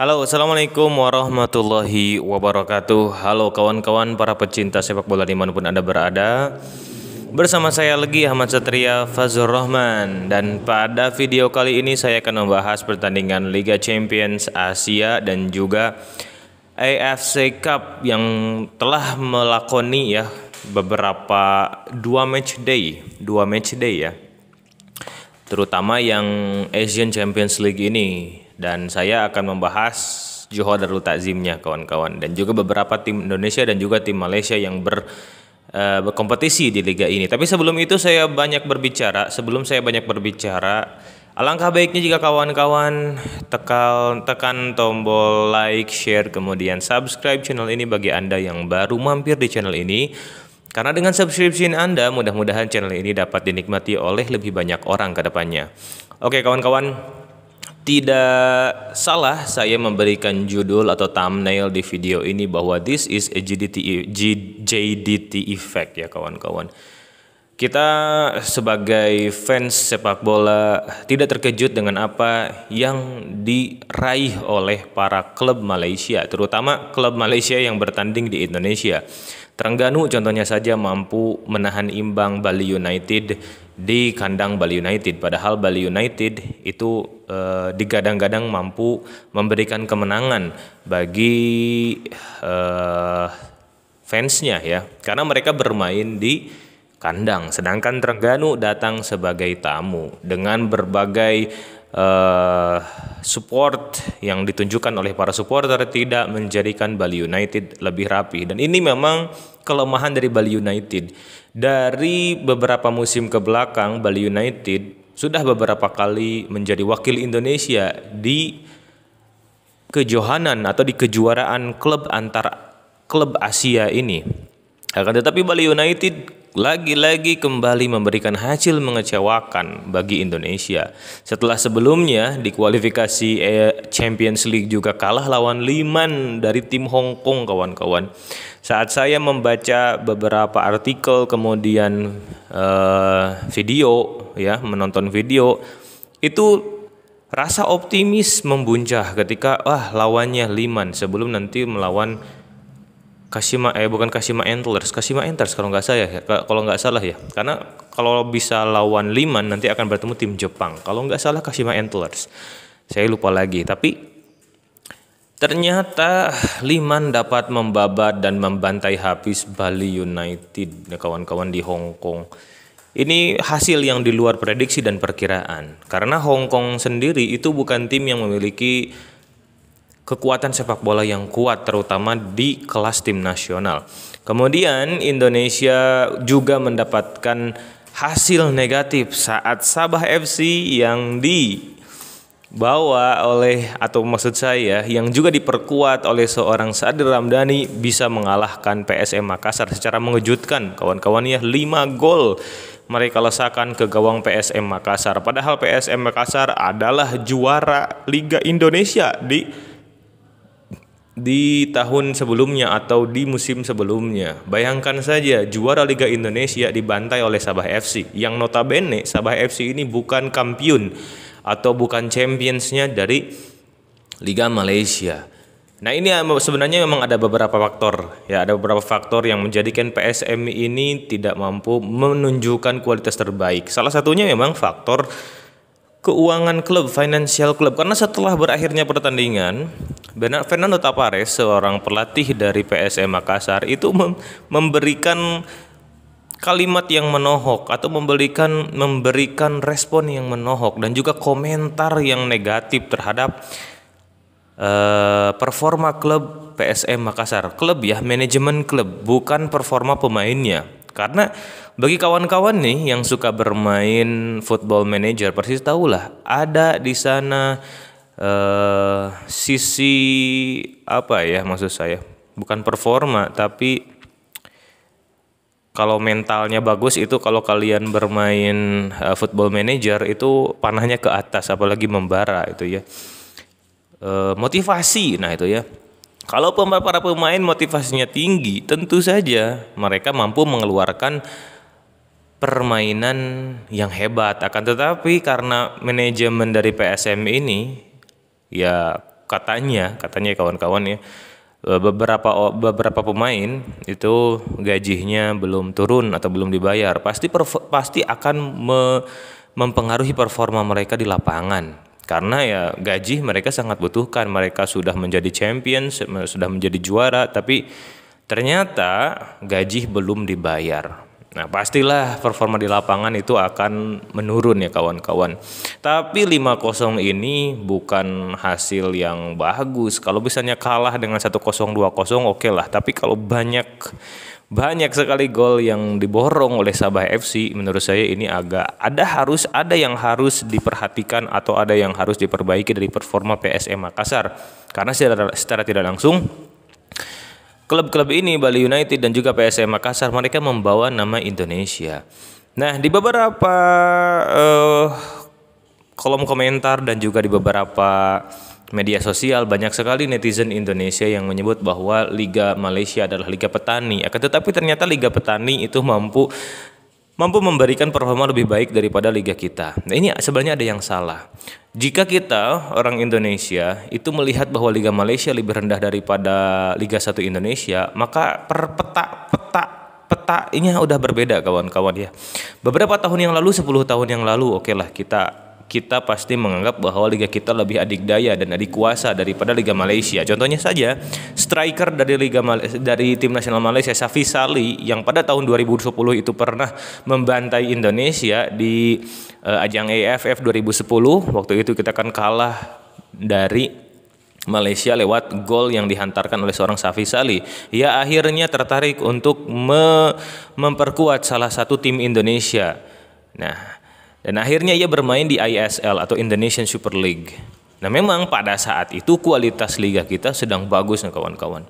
Halo, assalamualaikum warahmatullahi wabarakatuh. Halo kawan-kawan para pecinta sepak bola dimanapun Anda berada. Bersama saya lagi Ahmad Satria Fazur Rahman. Dan pada video kali ini saya akan membahas pertandingan Liga Champions Asia dan juga AFC Cup yang telah melakoni ya beberapa dua match day ya, terutama yang Asian Champions League ini. Dan saya akan membahas Johor Darul Takzimnya kawan-kawan, dan juga beberapa tim Indonesia dan juga tim Malaysia yang berkompetisi di liga ini. Tapi sebelum saya banyak berbicara, alangkah baiknya jika kawan-kawan tekan tombol like, share, kemudian subscribe channel ini bagi Anda yang baru mampir di channel ini. Karena dengan subscription Anda, mudah-mudahan channel ini dapat dinikmati oleh lebih banyak orang ke depannya. Oke kawan-kawan, tidak salah saya memberikan judul atau thumbnail di video ini bahwa this is a JDT effect ya kawan-kawan. Kita sebagai fans sepak bola tidak terkejut dengan apa yang diraih oleh para klub Malaysia, terutama klub Malaysia yang bertanding di Indonesia. Terengganu contohnya saja mampu menahan imbang Bali United di kandang Bali United, padahal Bali United itu digadang-gadang mampu memberikan kemenangan bagi fansnya ya, karena mereka bermain di kandang, sedangkan Terengganu datang sebagai tamu dengan berbagai support yang ditunjukkan oleh para supporter tidak menjadikan Bali United lebih rapi. Dan ini memang kelemahan dari Bali United. Dari beberapa musim ke belakang, Bali United sudah beberapa kali menjadi wakil Indonesia di kejohanan atau di kejuaraan klub antar klub Asia ini. Akan tetapi Bali United lagi-lagi kembali memberikan hasil mengecewakan bagi Indonesia. Setelah sebelumnya di kualifikasi Champions League juga kalah lawan Liman dari tim Hong Kong kawan-kawan. Saat saya membaca beberapa artikel kemudian video ya, menonton video itu, rasa optimis membuncah ketika lawannya Liman sebelum nanti melawan Kashima Antlers kalau nggak salah ya, karena kalau bisa lawan Liman nanti akan bertemu tim Jepang, kalau nggak salah Kashima Antlers, saya lupa lagi. Tapi ternyata Liman dapat membabat dan membantai habis Bali United kawan-kawan di Hong Kong. Ini hasil yang di luar prediksi dan perkiraan, karena Hong Kong sendiri itu bukan tim yang memiliki kekuatan sepak bola yang kuat, terutama di kelas tim nasional. Kemudian Indonesia juga mendapatkan hasil negatif saat Sabah FC yang dibawa oleh, atau maksud saya yang juga diperkuat oleh seorang Sadir Ramdhani, bisa mengalahkan PSM Makassar secara mengejutkan kawan-kawan ya, 5 gol mereka lesakan ke gawang PSM Makassar. Padahal PSM Makassar adalah juara Liga Indonesia di tahun sebelumnya atau di musim sebelumnya. Bayangkan saja, juara Liga Indonesia dibantai oleh Sabah FC, yang notabene Sabah FC ini bukan kampiun atau bukan championsnya dari Liga Malaysia. Nah ini sebenarnya memang ada beberapa faktor yang menjadikan PSM ini tidak mampu menunjukkan kualitas terbaik. Salah satunya memang faktor keuangan klub, financial klub, karena setelah berakhirnya pertandingan, Fernando Tapares, seorang pelatih dari PSM Makassar, itu memberikan kalimat yang menohok atau memberikan respon yang menohok dan juga komentar yang negatif terhadap performa klub PSM Makassar. Klub ya, manajemen klub, bukan performa pemainnya. Karena bagi kawan-kawan nih yang suka bermain Football Manager, persis tahulah ada di sana sisi apa ya, maksud saya bukan performa, tapi kalau mentalnya bagus itu, kalau kalian bermain Football Manager itu panahnya ke atas, apalagi membara itu ya, motivasi. Nah itu ya, kalau para pemain motivasinya tinggi, tentu saja mereka mampu mengeluarkan permainan yang hebat. Akan tetapi karena manajemen dari PSM ini ya katanya kawan-kawan ya, beberapa pemain itu gajinya belum turun atau belum dibayar, pasti akan mempengaruhi performa mereka di lapangan, karena ya gaji mereka sangat butuhkan. Mereka sudah menjadi champion, sudah menjadi juara, tapi ternyata gaji belum dibayar. Nah, pastilah performa di lapangan itu akan menurun ya kawan-kawan. Tapi 5-0 ini bukan hasil yang bagus. Kalau misalnya kalah dengan 1-0, 2-0 oke lah. Tapi kalau banyak sekali gol yang diborong oleh Sabah FC, menurut saya ini harus ada yang harus diperhatikan atau ada yang harus diperbaiki dari performa PSM Makassar. Karena secara tidak langsung klub-klub ini, Bali United dan juga PSM Makassar, mereka membawa nama Indonesia. Nah, di beberapa kolom komentar dan juga di beberapa media sosial, banyak sekali netizen Indonesia yang menyebut bahwa Liga Malaysia adalah Liga Petani. Akan tetapi ternyata Liga Petani itu mampu memberikan performa lebih baik daripada liga kita. Nah, ini sebenarnya ada yang salah. Jika kita orang Indonesia itu melihat bahwa Liga Malaysia lebih rendah daripada Liga 1 Indonesia, maka peta ini udah berbeda kawan-kawan ya. Beberapa tahun yang lalu, 10 tahun yang lalu, oke lah, kita pasti menganggap bahwa liga kita lebih adikdaya dan adikuasa daripada Liga Malaysia. Contohnya saja, striker dari tim nasional Malaysia, Safi Sali, yang pada tahun 2010 itu pernah membantai Indonesia di ajang AFF 2010. Waktu itu kita kan kalah dari Malaysia lewat gol yang dihantarkan oleh seorang Safi Sali. Ia akhirnya tertarik untuk memperkuat salah satu tim Indonesia. Nah, dan akhirnya ia bermain di ISL atau Indonesian Super League. Nah, memang pada saat itu kualitas liga kita sedang bagus kawan-kawan.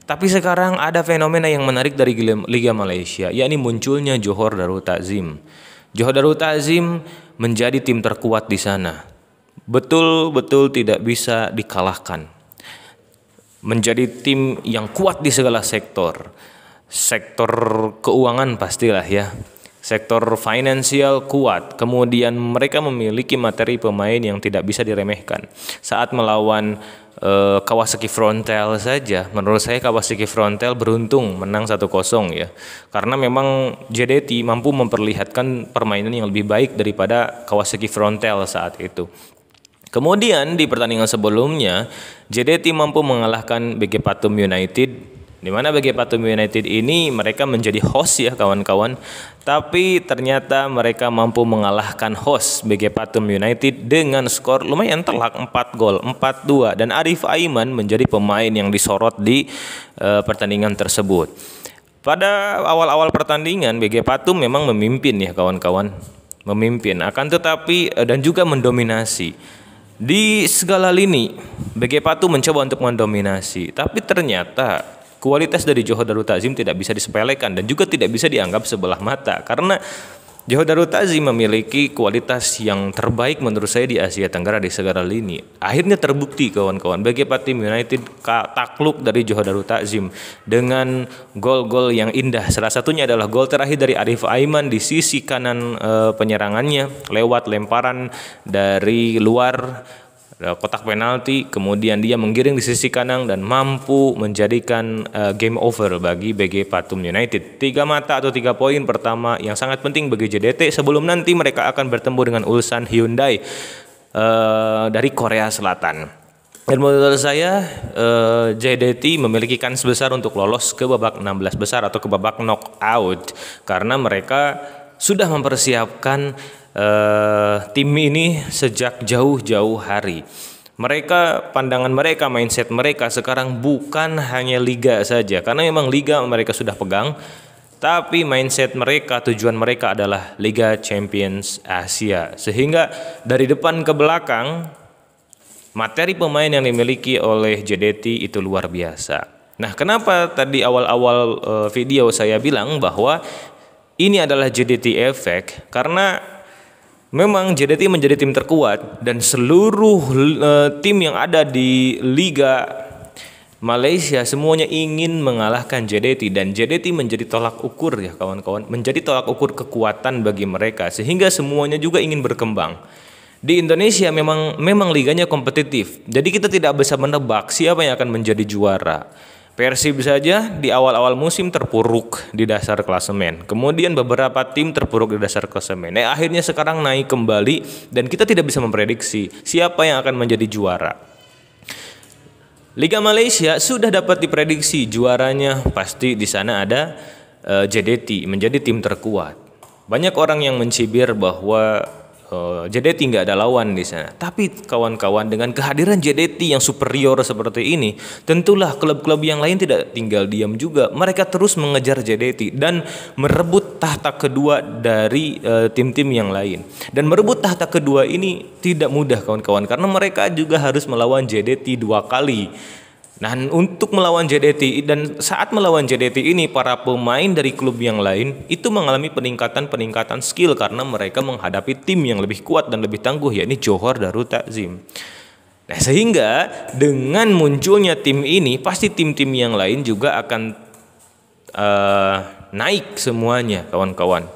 Tapi sekarang ada fenomena yang menarik dari Liga Malaysia, yakni munculnya Johor Darul Takzim. Johor Darul Takzim menjadi tim terkuat di sana. Betul-betul tidak bisa dikalahkan. Menjadi tim yang kuat di segala sektor. Sektor keuangan pastilah ya. Sektor finansial kuat, kemudian mereka memiliki materi pemain yang tidak bisa diremehkan. Saat melawan Kawasaki Frontale saja, menurut saya Kawasaki Frontale beruntung menang 1-0 ya. Karena memang JDT mampu memperlihatkan permainan yang lebih baik daripada Kawasaki Frontale saat itu. Kemudian di pertandingan sebelumnya, JDT mampu mengalahkan BG Pathum United, di mana BG Pathum United ini mereka menjadi host ya kawan-kawan. Tapi ternyata mereka mampu mengalahkan host BG Pathum United dengan skor lumayan telak, 4-4-2. Dan Arif Aiman menjadi pemain yang disorot di pertandingan tersebut. Pada awal-awal pertandingan BG Pathum memang memimpin ya kawan-kawan. Memimpin, akan tetapi dan juga mendominasi. Di segala lini BG Pathum mencoba untuk mendominasi. Tapi ternyata kualitas dari Johor Darul Takzim tidak bisa disepelekan dan juga tidak bisa dianggap sebelah mata, karena Johor Darul Takzim memiliki kualitas yang terbaik menurut saya di Asia Tenggara di segala lini. Akhirnya terbukti kawan-kawan, BG Pathum United takluk dari Johor Darul Takzim dengan gol-gol yang indah. Salah satunya adalah gol terakhir dari Arif Aiman di sisi kanan penyerangannya lewat lemparan dari luar kotak penalti, kemudian dia menggiring di sisi kanan dan mampu menjadikan game over bagi BG Pathum United. 3 mata atau 3 poin pertama yang sangat penting bagi JDT sebelum nanti mereka akan bertemu dengan Ulsan Hyundai dari Korea Selatan. Dan menurut saya JDT memiliki kans besar untuk lolos ke babak 16 besar atau ke babak knockout, karena mereka sudah mempersiapkan tim ini sejak jauh-jauh hari. Pandangan mereka, mindset mereka sekarang bukan hanya liga saja, karena memang liga mereka sudah pegang, tapi mindset mereka, tujuan mereka adalah Liga Champions Asia. Sehingga dari depan ke belakang, materi pemain yang dimiliki oleh JDT itu luar biasa. Nah, kenapa tadi awal-awal video saya bilang bahwa ini adalah JDT Effect? Karena memang JDT menjadi tim terkuat dan seluruh tim yang ada di Liga Malaysia semuanya ingin mengalahkan JDT, dan JDT menjadi tolak ukur ya kawan-kawan, menjadi tolak ukur kekuatan bagi mereka, sehingga semuanya juga ingin berkembang. Di Indonesia memang liganya kompetitif. Jadi kita tidak bisa menebak siapa yang akan menjadi juara. Persib saja di awal-awal musim terpuruk di dasar klasemen. Kemudian beberapa tim terpuruk di dasar klasemen. Akhirnya sekarang naik kembali dan kita tidak bisa memprediksi siapa yang akan menjadi juara. Liga Malaysia sudah dapat diprediksi juaranya pasti di sana ada JDT menjadi tim terkuat. Banyak orang yang mencibir bahwa JDT nggak ada lawan di sana. Tapi kawan-kawan, dengan kehadiran JDT yang superior seperti ini, tentulah klub-klub yang lain tidak tinggal diam juga. Mereka terus mengejar JDT dan merebut tahta kedua dari tim-tim yang lain. Dan merebut tahta kedua ini tidak mudah kawan-kawan, karena mereka juga harus melawan JDT 2 kali. Nah, untuk melawan JDT dan saat melawan JDT ini, para pemain dari klub yang lain itu mengalami peningkatan skill karena mereka menghadapi tim yang lebih kuat dan lebih tangguh, yakni Johor Darul Takzim. Nah, sehingga dengan munculnya tim ini, pasti tim-tim yang lain juga akan naik semuanya kawan-kawan.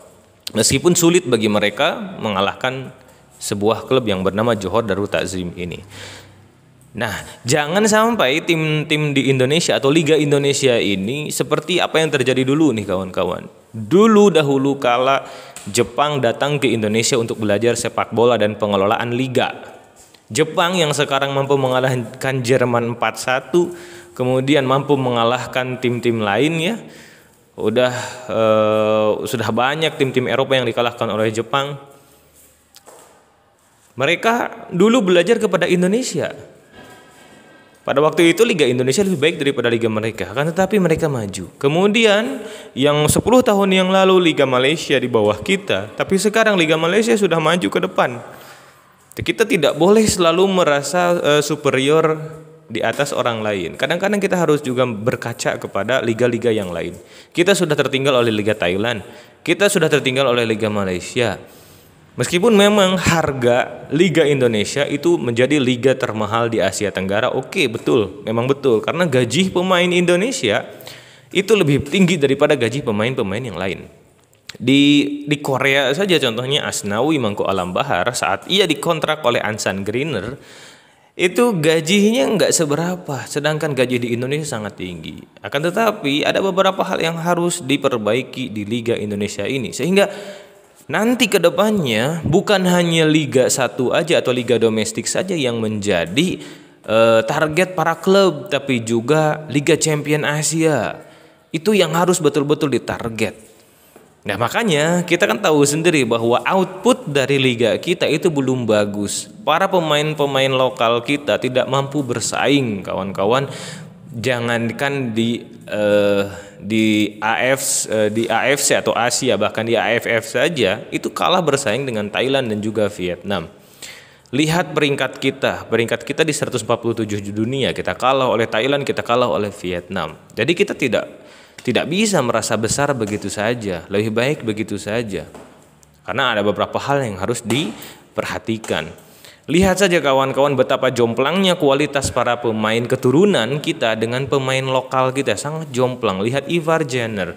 Meskipun sulit bagi mereka mengalahkan sebuah klub yang bernama Johor Darul Takzim ini. Nah, jangan sampai tim-tim di Indonesia atau Liga Indonesia ini seperti apa yang terjadi dulu nih kawan-kawan. Dahulu kala Jepang datang ke Indonesia untuk belajar sepak bola dan pengelolaan liga. Jepang yang sekarang mampu mengalahkan Jerman 4-1, kemudian mampu mengalahkan tim-tim lain ya. Sudah banyak tim-tim Eropa yang dikalahkan oleh Jepang. Mereka dulu belajar kepada Indonesia. Pada waktu itu Liga Indonesia lebih baik daripada Liga mereka, akan tetapi mereka maju. Kemudian yang 10 tahun yang lalu Liga Malaysia di bawah kita, tapi sekarang Liga Malaysia sudah maju ke depan. Kita tidak boleh selalu merasa superior di atas orang lain. Kadang-kadang kita harus juga berkaca kepada liga-liga yang lain. Kita sudah tertinggal oleh Liga Thailand, kita sudah tertinggal oleh Liga Malaysia. Meskipun memang harga Liga Indonesia itu menjadi liga termahal di Asia Tenggara, oke, betul, memang betul, karena gaji pemain Indonesia itu lebih tinggi daripada gaji pemain-pemain yang lain. Di Korea saja contohnya Asnawi Mangko Alam Bahar saat ia dikontrak oleh Ansan Greener itu gajinya nggak seberapa, sedangkan gaji di Indonesia sangat tinggi. Akan tetapi ada beberapa hal yang harus diperbaiki di Liga Indonesia ini sehingga nanti ke depannya bukan hanya Liga 1 aja atau Liga domestik saja yang menjadi target para klub, tapi juga Liga Champion Asia. Itu yang harus betul-betul ditarget. Nah, makanya kita kan tahu sendiri bahwa output dari liga kita itu belum bagus. Para pemain-pemain lokal kita tidak mampu bersaing, kawan-kawan. Jangankan di AFC atau Asia, bahkan di AFF saja itu kalah bersaing dengan Thailand dan juga Vietnam. Lihat peringkat kita di 147 dunia, kita kalah oleh Thailand, kita kalah oleh Vietnam. Jadi kita tidak bisa merasa besar begitu saja, lebih baik begitu saja. Karena ada beberapa hal yang harus diperhatikan. Lihat saja kawan-kawan betapa jomplangnya kualitas para pemain keturunan kita dengan pemain lokal kita, sangat jomplang. Lihat Ivar Jenner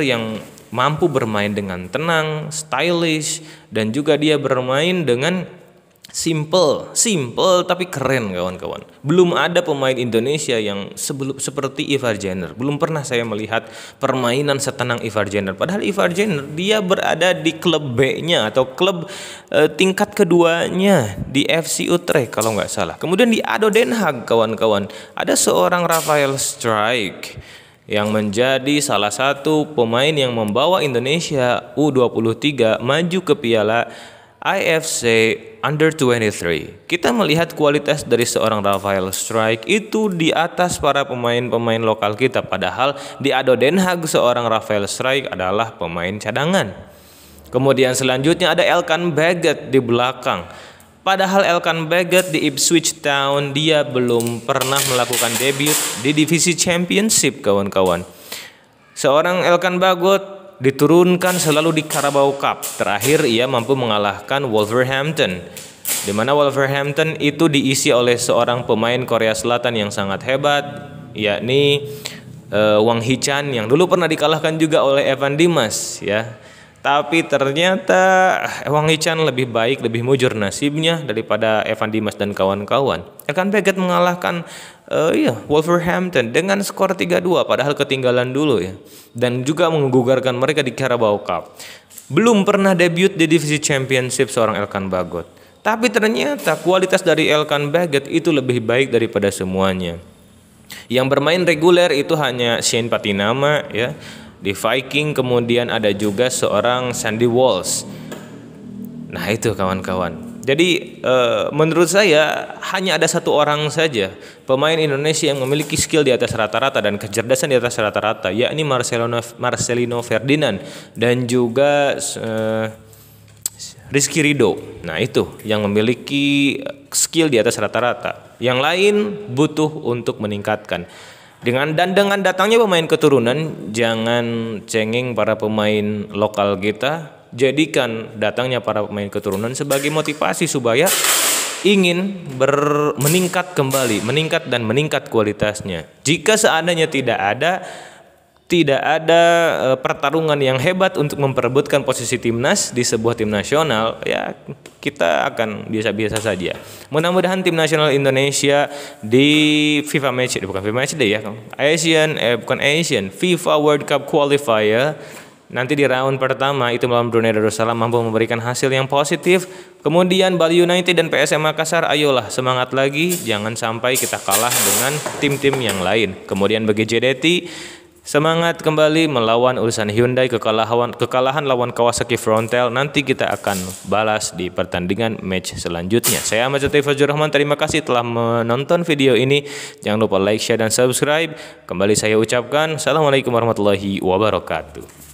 yang mampu bermain dengan tenang, stylish, dan juga dia bermain dengan simple tapi keren kawan-kawan. Belum ada pemain Indonesia yang seperti Ivar Jenner. Belum pernah saya melihat permainan setenang Ivar Jenner. Padahal Ivar Jenner dia berada di klub B-nya atau klub tingkat keduanya di FC Utrecht kalau nggak salah. Kemudian di ADO Den Haag kawan-kawan ada seorang Rafael Strijk yang menjadi salah satu pemain yang membawa Indonesia U23 maju ke Piala IFC Under-23. Kita melihat kualitas dari seorang Rafael Strijk itu di atas para pemain-pemain lokal kita. Padahal di ADO Den Haag seorang Rafael Strijk adalah pemain cadangan. Kemudian selanjutnya ada Elkan Baggett di belakang. Padahal Elkan Baggett di Ipswich Town dia belum pernah melakukan debut di divisi Championship kawan-kawan. Seorang Elkan Baggett diturunkan selalu di Carabao Cup. Terakhir ia mampu mengalahkan Wolverhampton, di mana Wolverhampton itu diisi oleh seorang pemain Korea Selatan yang sangat hebat, yakni Wang Hee-chan yang dulu pernah dikalahkan juga oleh Evan Dimas ya. Tapi ternyata Wang Hichan lebih baik, lebih mujur nasibnya daripada Evan Dimas dan kawan-kawan. Elkan Baggett mengalahkan Wolverhampton dengan skor 3-2 padahal ketinggalan dulu ya. Dan juga menggugurkan mereka di Carabao Cup. Belum pernah debut di divisi Championship seorang Elkan Baggett. Tapi ternyata kualitas dari Elkan Baggett itu lebih baik daripada semuanya. Yang bermain reguler itu hanya Shane Patinama ya. Di Viking kemudian ada juga seorang Sandy Walsh. Nah itu kawan-kawan. Jadi menurut saya hanya ada satu orang saja pemain Indonesia yang memiliki skill di atas rata-rata dan kecerdasan di atas rata-rata, yakni Marcelino Ferdinand dan juga Rizky Ridho. Nah itu yang memiliki skill di atas rata-rata. Yang lain butuh untuk meningkatkan. Dengan datangnya pemain keturunan, jangan cengeng para pemain lokal kita. Jadikan datangnya para pemain keturunan sebagai motivasi supaya ingin meningkat kembali, meningkat kualitasnya. Jika seandainya tidak ada pertarungan yang hebat untuk memperebutkan posisi timnas di sebuah tim nasional, ya kita akan biasa-biasa saja. Mudah-mudahan tim nasional Indonesia di FIFA World Cup Qualifier nanti di round pertama itu melawan Brunei Darussalam mampu memberikan hasil yang positif. Kemudian Bali United dan PSM Makassar, ayolah semangat lagi, jangan sampai kita kalah dengan tim-tim yang lain. Kemudian bagi JDT, semangat kembali melawan urusan Hyundai, kekalahan lawan Kawasaki Frontale nanti kita akan balas di pertandingan match selanjutnya. Saya Ahmad Zaki Fazlur Rahman, terima kasih telah menonton video ini. Jangan lupa like, share dan subscribe. Kembali saya ucapkan Assalamualaikum warahmatullahi wabarakatuh.